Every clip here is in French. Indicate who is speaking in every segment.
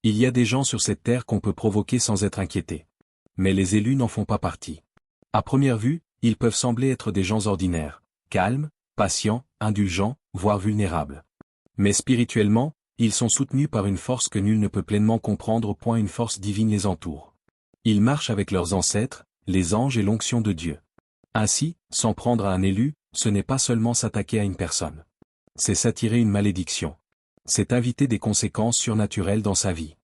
Speaker 1: Il y a des gens sur cette terre qu'on peut provoquer sans être inquiété. Mais les élus n'en font pas partie. À première vue, ils peuvent sembler être des gens ordinaires, calmes, patients, indulgents, voire vulnérables. Mais spirituellement, ils sont soutenus par une force que nul ne peut pleinement comprendre. Une force divine les entoure. Ils marchent avec leurs ancêtres, les anges et l'onction de Dieu. Ainsi, s'en prendre à un élu, ce n'est pas seulement s'attaquer à une personne. C'est s'attirer une malédiction. C'est inviter des conséquences surnaturelles dans sa vie.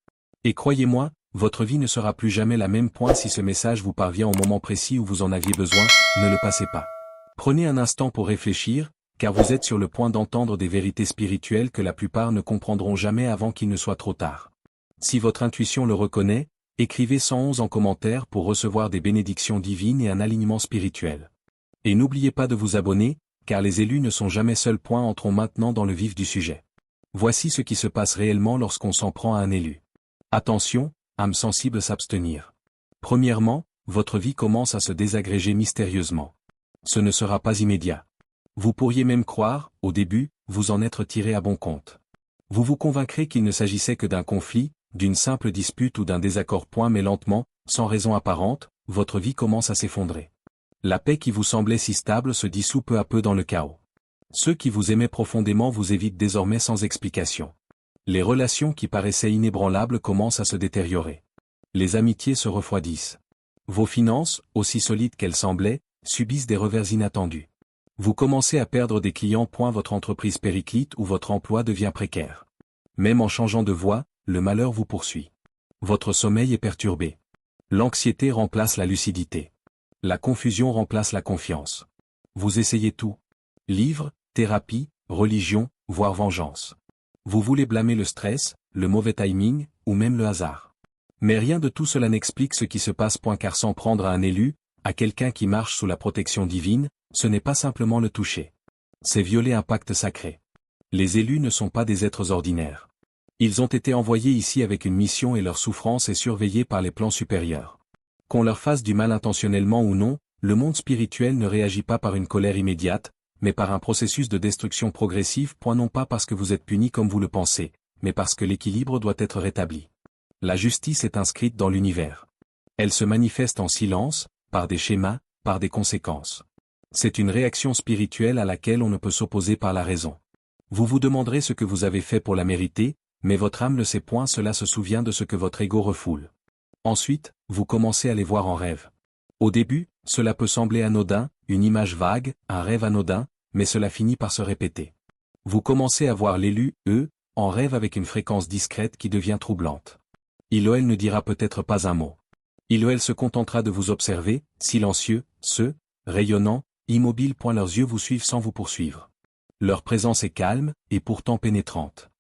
Speaker 1: Et croyez-moi, votre vie ne sera plus jamais la même. Si ce message vous parvient au moment précis où vous en aviez besoin, ne le passez pas. Prenez un instant pour réfléchir, car vous êtes sur le point d'entendre des vérités spirituelles que la plupart ne comprendront jamais avant qu'il ne soit trop tard. Si votre intuition le reconnaît, écrivez 111 en commentaire pour recevoir des bénédictions divines et un alignement spirituel. Et n'oubliez pas de vous abonner, car les élus ne sont jamais seuls. Entrons maintenant dans le vif du sujet. Voici ce qui se passe réellement lorsqu'on s'en prend à un élu. Attention, âme sensible s'abstenir. Premièrement, votre vie commence à se désagréger mystérieusement. Ce ne sera pas immédiat. Vous pourriez même croire, au début, vous en être tiré à bon compte. Vous vous convaincrez qu'il ne s'agissait que d'un conflit, d'une simple dispute ou d'un désaccord. Mais lentement, sans raison apparente, votre vie commence à s'effondrer. La paix qui vous semblait si stable se dissout peu à peu dans le chaos. Ceux qui vous aimaient profondément vous évitent désormais sans explication. Les relations qui paraissaient inébranlables commencent à se détériorer. Les amitiés se refroidissent. Vos finances, aussi solides qu'elles semblaient, subissent des revers inattendus. Vous commencez à perdre des clients. Votre entreprise périclite ou votre emploi devient précaire. Même en changeant de voie, le malheur vous poursuit. Votre sommeil est perturbé. L'anxiété remplace la lucidité. La confusion remplace la confiance. Vous essayez tout. Livres, thérapie, religion, voire vengeance. Vous voulez blâmer le stress, le mauvais timing, ou même le hasard. Mais rien de tout cela n'explique ce qui se passe. Car s'en prendre à un élu, à quelqu'un qui marche sous la protection divine, ce n'est pas simplement le toucher. C'est violer un pacte sacré. Les élus ne sont pas des êtres ordinaires. Ils ont été envoyés ici avec une mission et leur souffrance est surveillée par les plans supérieurs. Qu'on leur fasse du mal intentionnellement ou non, le monde spirituel ne réagit pas par une colère immédiate, mais par un processus de destruction progressive. Non pas parce que vous êtes puni comme vous le pensez, mais parce que l'équilibre doit être rétabli. La justice est inscrite dans l'univers. Elle se manifeste en silence, par des schémas, par des conséquences. C'est une réaction spirituelle à laquelle on ne peut s'opposer par la raison. Vous vous demanderez ce que vous avez fait pour la mériter, mais votre âme ne sait point. Cela se souvient de ce que votre ego refoule. Ensuite, vous commencez à les voir en rêve. Au début, cela peut sembler anodin, une image vague, un rêve anodin, mais cela finit par se répéter. Vous commencez à voir l'élu, en rêve avec une fréquence discrète qui devient troublante. Il ou elle ne dira peut-être pas un mot. Il ou elle se contentera de vous observer, silencieux, rayonnant, immobile. Leurs yeux vous suivent sans vous poursuivre. Leur présence est calme, et pourtant pénétrante.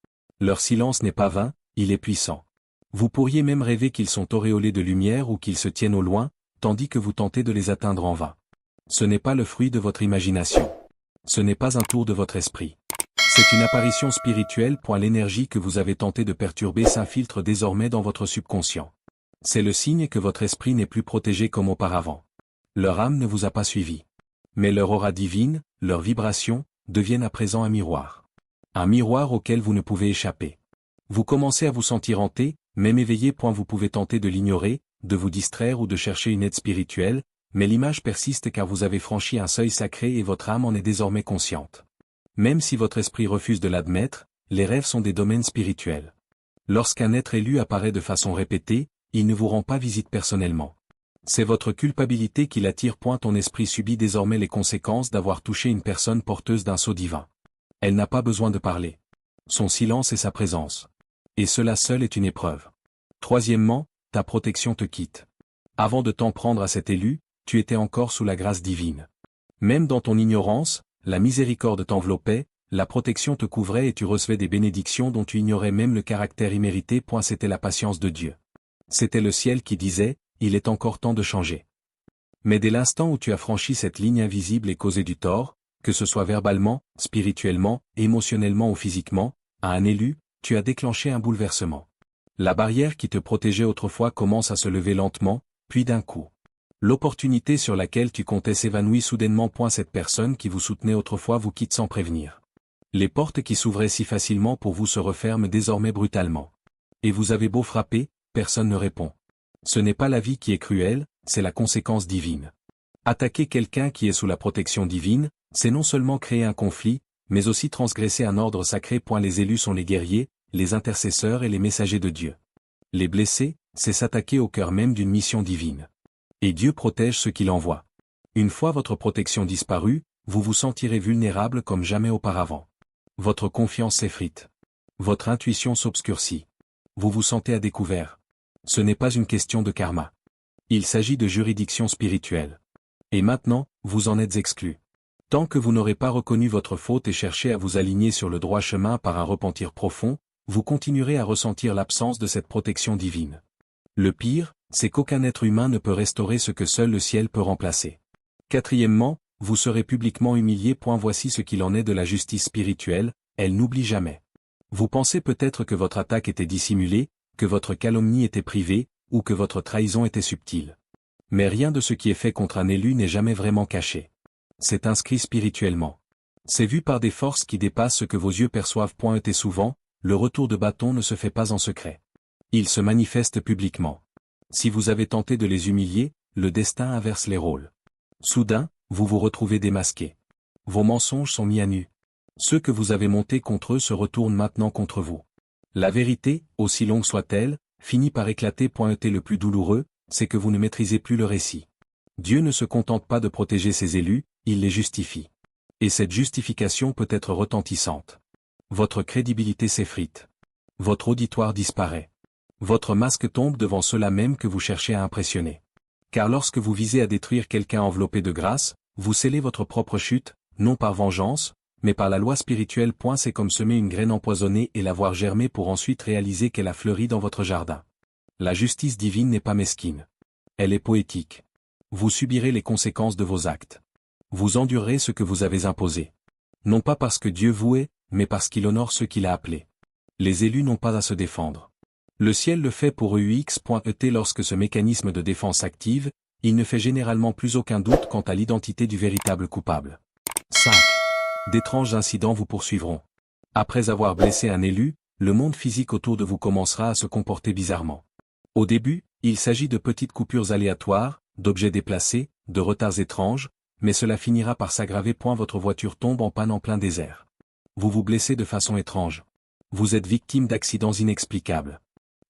Speaker 1: Leur silence n'est pas vain, il est puissant. Vous pourriez même rêver qu'ils sont auréolés de lumière ou qu'ils se tiennent au loin, tandis que vous tentez de les atteindre en vain. Ce n'est pas le fruit de votre imagination. Ce n'est pas un tour de votre esprit. C'est une apparition spirituelle. L'énergie que vous avez tenté de perturber s'infiltre désormais dans votre subconscient. C'est le signe que votre esprit n'est plus protégé comme auparavant. Leur âme ne vous a pas suivi. Mais leur aura divine, leur vibration, deviennent à présent un miroir. Un miroir auquel vous ne pouvez échapper. Vous commencez à vous sentir hanté, même éveillé. Vous pouvez tenter de l'ignorer, de vous distraire ou de chercher une aide spirituelle, mais l'image persiste car vous avez franchi un seuil sacré et votre âme en est désormais consciente. Même si votre esprit refuse de l'admettre, les rêves sont des domaines spirituels. Lorsqu'un être élu apparaît de façon répétée, il ne vous rend pas visite personnellement. C'est votre culpabilité qui l'attire. Ton esprit subit désormais les conséquences d'avoir touché une personne porteuse d'un sceau divin. Elle n'a pas besoin de parler. Son silence est sa présence. Et cela seul est une épreuve. Troisièmement, ta protection te quitte. Avant de t'en prendre à cet élu, tu étais encore sous la grâce divine. Même dans ton ignorance, la miséricorde t'enveloppait, la protection te couvrait et tu recevais des bénédictions dont tu ignorais même le caractère immérité. C'était la patience de Dieu. C'était le ciel qui disait, il est encore temps de changer. Mais dès l'instant où tu as franchi cette ligne invisible et causé du tort, que ce soit verbalement, spirituellement, émotionnellement ou physiquement, à un élu, tu as déclenché un bouleversement. La barrière qui te protégeait autrefois commence à se lever lentement, puis d'un coup. L'opportunité sur laquelle tu comptais s'évanouit soudainement. Cette personne qui vous soutenait autrefois vous quitte sans prévenir. Les portes qui s'ouvraient si facilement pour vous se referment désormais brutalement. Et vous avez beau frapper, personne ne répond. Ce n'est pas la vie qui est cruelle, c'est la conséquence divine. Attaquer quelqu'un qui est sous la protection divine, c'est non seulement créer un conflit, mais aussi transgresser un ordre sacré. Les élus sont les guerriers, les intercesseurs et les messagers de Dieu. Les blesser, c'est s'attaquer au cœur même d'une mission divine. Et Dieu protège ceux qu'il envoie. Une fois votre protection disparue, vous vous sentirez vulnérable comme jamais auparavant. Votre confiance s'effrite. Votre intuition s'obscurcit. Vous vous sentez à découvert. Ce n'est pas une question de karma. Il s'agit de juridiction spirituelle. Et maintenant, vous en êtes exclu. Tant que vous n'aurez pas reconnu votre faute et cherché à vous aligner sur le droit chemin par un repentir profond, vous continuerez à ressentir l'absence de cette protection divine. Le pire, c'est qu'aucun être humain ne peut restaurer ce que seul le ciel peut remplacer. Quatrièmement, vous serez publiquement humilié. Voici ce qu'il en est de la justice spirituelle, elle n'oublie jamais. Vous pensez peut-être que votre attaque était dissimulée, que votre calomnie était privée, ou que votre trahison était subtile. Mais rien de ce qui est fait contre un élu n'est jamais vraiment caché. C'est inscrit spirituellement. C'est vu par des forces qui dépassent ce que vos yeux perçoivent. Et souvent, le retour de bâton ne se fait pas en secret. Il se manifeste publiquement. Si vous avez tenté de les humilier, le destin inverse les rôles. Soudain, vous vous retrouvez démasqué. Vos mensonges sont mis à nu. Ceux que vous avez montés contre eux se retournent maintenant contre vous. La vérité, aussi longue soit-elle, finit par éclater. Le plus douloureux, c'est que vous ne maîtrisez plus le récit. Dieu ne se contente pas de protéger ses élus, il les justifie. Et cette justification peut être retentissante. Votre crédibilité s'effrite. Votre auditoire disparaît. Votre masque tombe devant ceux-là même que vous cherchez à impressionner. Car lorsque vous visez à détruire quelqu'un enveloppé de grâce, vous scellez votre propre chute, non par vengeance, mais par la loi spirituelle. C'est comme semer une graine empoisonnée et la voir germer pour ensuite réaliser qu'elle a fleuri dans votre jardin. La justice divine n'est pas mesquine. Elle est poétique. Vous subirez les conséquences de vos actes. Vous endurerez ce que vous avez imposé. Non pas parce que Dieu vous hait, mais parce qu'il honore ceux qu'il a appelés. Les élus n'ont pas à se défendre. Le ciel le fait pour EUX.ET. Lorsque ce mécanisme de défense active, il ne fait généralement plus aucun doute quant à l'identité du véritable coupable. 5. D'étranges incidents vous poursuivront. Après avoir blessé un élu, le monde physique autour de vous commencera à se comporter bizarrement. Au début, il s'agit de petites coupures aléatoires, d'objets déplacés, de retards étranges, mais cela finira par s'aggraver. Votre voiture tombe en panne en plein désert. Vous vous blessez de façon étrange. Vous êtes victime d'accidents inexplicables.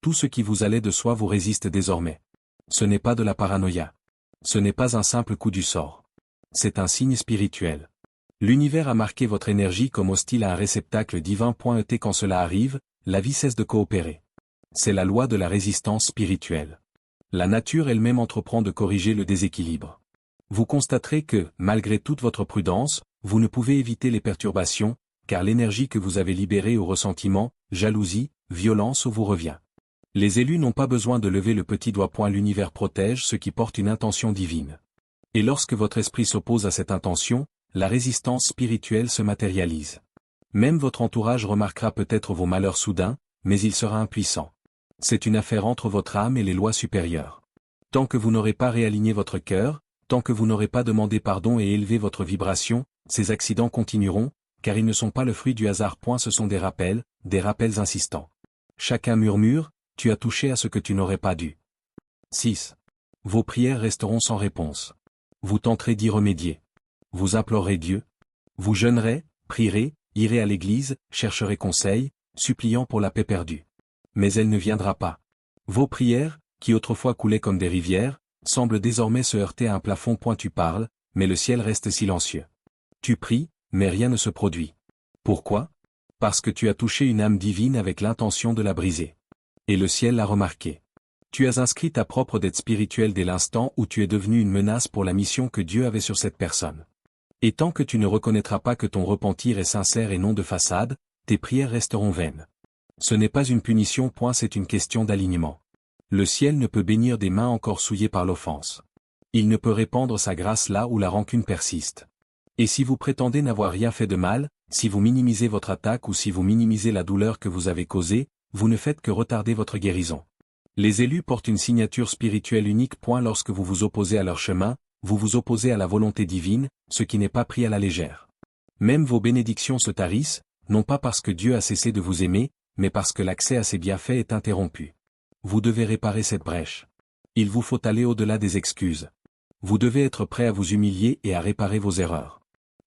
Speaker 1: Tout ce qui vous allait de soi vous résiste désormais. Ce n'est pas de la paranoïa. Ce n'est pas un simple coup du sort. C'est un signe spirituel. L'univers a marqué votre énergie comme hostile à un réceptacle divin. Quand cela arrive, la vie cesse de coopérer. C'est la loi de la résistance spirituelle. La nature elle-même entreprend de corriger le déséquilibre. Vous constaterez que, malgré toute votre prudence, vous ne pouvez éviter les perturbations, car l'énergie que vous avez libérée au ressentiment, jalousie, violence vous revient. Les élus n'ont pas besoin de lever le petit doigt. L'univers protège ceux qui portent une intention divine. Et lorsque votre esprit s'oppose à cette intention, la résistance spirituelle se matérialise. Même votre entourage remarquera peut-être vos malheurs soudains, mais il sera impuissant. C'est une affaire entre votre âme et les lois supérieures. Tant que vous n'aurez pas réaligné votre cœur, tant que vous n'aurez pas demandé pardon et élevé votre vibration, ces accidents continueront, car ils ne sont pas le fruit du hasard. Ce sont des rappels insistants. Chacun murmure, tu as touché à ce que tu n'aurais pas dû. 6. Vos prières resteront sans réponse. Vous tenterez d'y remédier. Vous implorerez Dieu. Vous jeûnerez, prierez, irez à l'église, chercherez conseil, suppliant pour la paix perdue. Mais elle ne viendra pas. Vos prières, qui autrefois coulaient comme des rivières, semblent désormais se heurter à un plafond. Tu parles, mais le ciel reste silencieux. Tu pries, mais rien ne se produit. Pourquoi? Parce que tu as touché une âme divine avec l'intention de la briser. Et le ciel l'a remarqué. Tu as inscrit ta propre dette spirituelle dès l'instant où tu es devenu une menace pour la mission que Dieu avait sur cette personne. Et tant que tu ne reconnaîtras pas que ton repentir est sincère et non de façade, tes prières resteront vaines. Ce n'est pas une punition. C'est une question d'alignement. Le ciel ne peut bénir des mains encore souillées par l'offense. Il ne peut répandre sa grâce là où la rancune persiste. Et si vous prétendez n'avoir rien fait de mal, si vous minimisez votre attaque ou si vous minimisez la douleur que vous avez causée, vous ne faites que retarder votre guérison. Les élus portent une signature spirituelle unique. Lorsque vous vous opposez à leur chemin, vous vous opposez à la volonté divine, ce qui n'est pas pris à la légère. Même vos bénédictions se tarissent, non pas parce que Dieu a cessé de vous aimer, mais parce que l'accès à ses bienfaits est interrompu. Vous devez réparer cette brèche. Il vous faut aller au-delà des excuses. Vous devez être prêt à vous humilier et à réparer vos erreurs.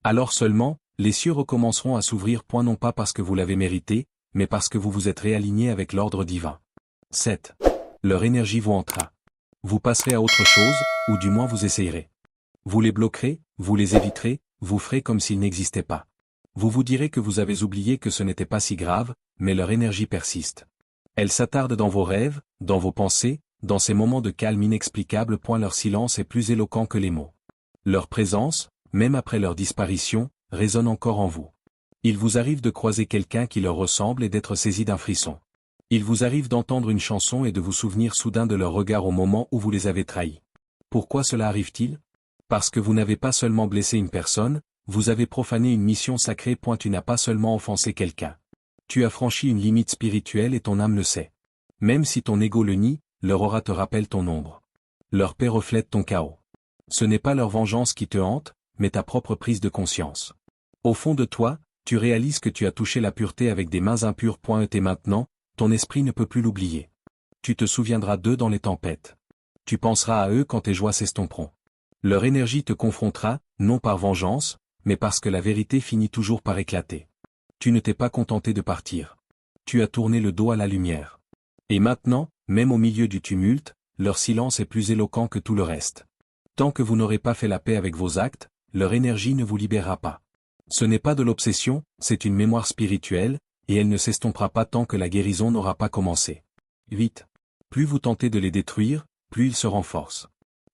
Speaker 1: Alors seulement, les cieux recommenceront à s'ouvrir. Non pas parce que vous l'avez mérité, mais parce que vous vous êtes réaligné avec l'ordre divin. 7. Leur énergie vous entra. Vous passerez à autre chose, ou du moins vous essayerez. Vous les bloquerez, vous les éviterez, vous ferez comme s'ils n'existaient pas. Vous vous direz que vous avez oublié que ce n'était pas si grave, mais leur énergie persiste. Elle s'attarde dans vos rêves, dans vos pensées, dans ces moments de calme inexplicable. Leur silence est plus éloquent que les mots. Leur présence, même après leur disparition, résonne encore en vous. Il vous arrive de croiser quelqu'un qui leur ressemble et d'être saisi d'un frisson. Il vous arrive d'entendre une chanson et de vous souvenir soudain de leur regard au moment où vous les avez trahis. Pourquoi cela arrive-t-il? Parce que vous n'avez pas seulement blessé une personne, vous avez profané une mission sacrée. Tu n'as pas seulement offensé quelqu'un. Tu as franchi une limite spirituelle et ton âme le sait. Même si ton ego le nie, leur aura te rappelle ton ombre. Leur paix reflète ton chaos. Ce n'est pas leur vengeance qui te hante, mais ta propre prise de conscience. Au fond de toi, tu réalises que tu as touché la pureté avec des mains impures. Et maintenant, ton esprit ne peut plus l'oublier. Tu te souviendras d'eux dans les tempêtes. Tu penseras à eux quand tes joies s'estomperont. Leur énergie te confrontera, non par vengeance, mais parce que la vérité finit toujours par éclater. Tu ne t'es pas contenté de partir. Tu as tourné le dos à la lumière. Et maintenant, même au milieu du tumulte, leur silence est plus éloquent que tout le reste. Tant que vous n'aurez pas fait la paix avec vos actes, leur énergie ne vous libérera pas. Ce n'est pas de l'obsession, c'est une mémoire spirituelle, et elle ne s'estompera pas tant que la guérison n'aura pas commencé. 8. Plus vous tentez de les détruire, plus ils se renforcent.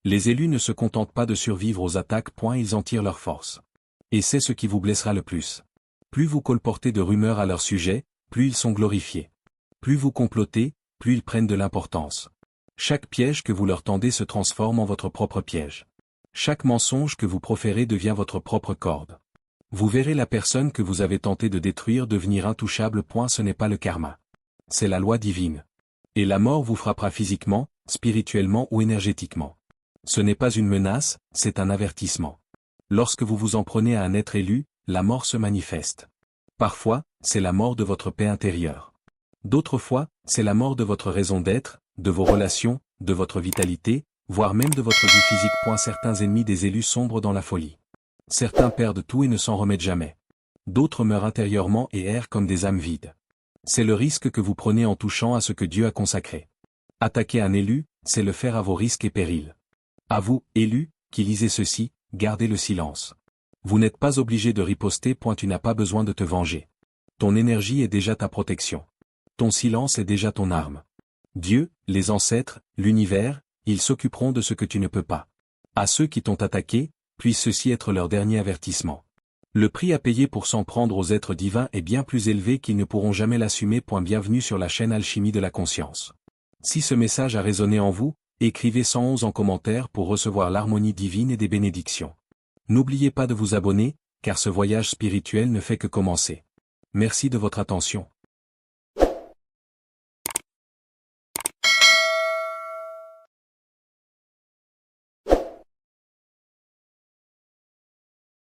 Speaker 1: Les élus ne se contentent pas de survivre aux attaques. Ils en tirent leur force. Et c'est ce qui vous blessera le plus. Plus vous colportez de rumeurs à leur sujet, plus ils sont glorifiés. Plus vous complotez, plus ils prennent de l'importance. Chaque piège que vous leur tendez se transforme en votre propre piège. Chaque mensonge que vous proférez devient votre propre corde. Vous verrez la personne que vous avez tenté de détruire devenir intouchable. Ce n'est pas le karma. C'est la loi divine. Et la mort vous frappera physiquement, spirituellement ou énergétiquement. Ce n'est pas une menace, c'est un avertissement. Lorsque vous vous en prenez à un être élu, la mort se manifeste. Parfois, c'est la mort de votre paix intérieure. D'autres fois, c'est la mort de votre raison d'être, de vos relations, de votre vitalité, voire même de votre vie physique. Certains ennemis des élus sombrent dans la folie. Certains perdent tout et ne s'en remettent jamais. D'autres meurent intérieurement et errent comme des âmes vides. C'est le risque que vous prenez en touchant à ce que Dieu a consacré. Attaquer un élu, c'est le faire à vos risques et périls. À vous, élus, qui lisez ceci, gardez le silence. Vous n'êtes pas obligé de riposter. Tu n'as pas besoin de te venger. Ton énergie est déjà ta protection. Ton silence est déjà ton arme. Dieu, les ancêtres, l'univers, ils s'occuperont de ce que tu ne peux pas. À ceux qui t'ont attaqué, puisse ceci être leur dernier avertissement. Le prix à payer pour s'en prendre aux êtres divins est bien plus élevé qu'ils ne pourront jamais l'assumer. Bienvenue sur la chaîne Alchimie de la Conscience. Si ce message a résonné en vous, écrivez 111 en commentaire pour recevoir l'harmonie divine et des bénédictions. N'oubliez pas de vous abonner, car ce voyage spirituel ne fait que commencer. Merci de votre attention.